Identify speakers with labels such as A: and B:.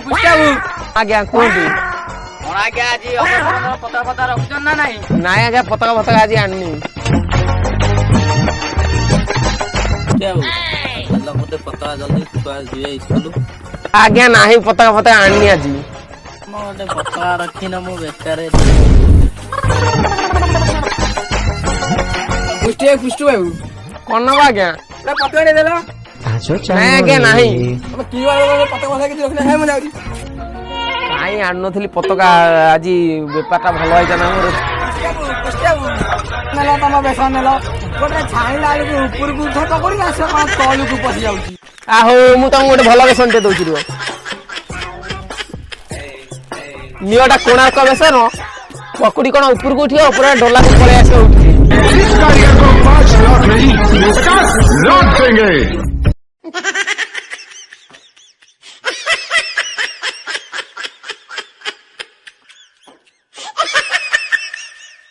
A: पुष्टाबू
B: आज्ञा कहतु
A: आज्ञा आज पता पता रखुन ना नाई
B: नाई आज्ञा पताका फताका आज आनी
A: मते पता जल्दी जीवे स्कूल
B: आज्ञा नाही पताका फताका आनी आज
A: मोटे पता रखी ना मु बेकारे पुष्टु बाबू
B: कौन नबा आज्ञा
A: पता नहीं देला
B: नाई आज्ञा नाही
A: की बार पता पता कि रखले है मजा
B: काई आनथली पताका आज बेपारटा भलो आइता ना मोर
A: नेला तमा बेसन नेला गोटे छाइला के ऊपर को उठा पकड़ी आस तलू को पसी जाउची
B: आहो मु तुम गोटे भलो बेसन ते दउची रो नियोटा कोणार्क बेसन पकड़ी कोन ऊपर को उठियो पूरा डोला को पळे आसे उठी
C: इस कार्य को 5 लाख नहीं 50 लाख देंगे।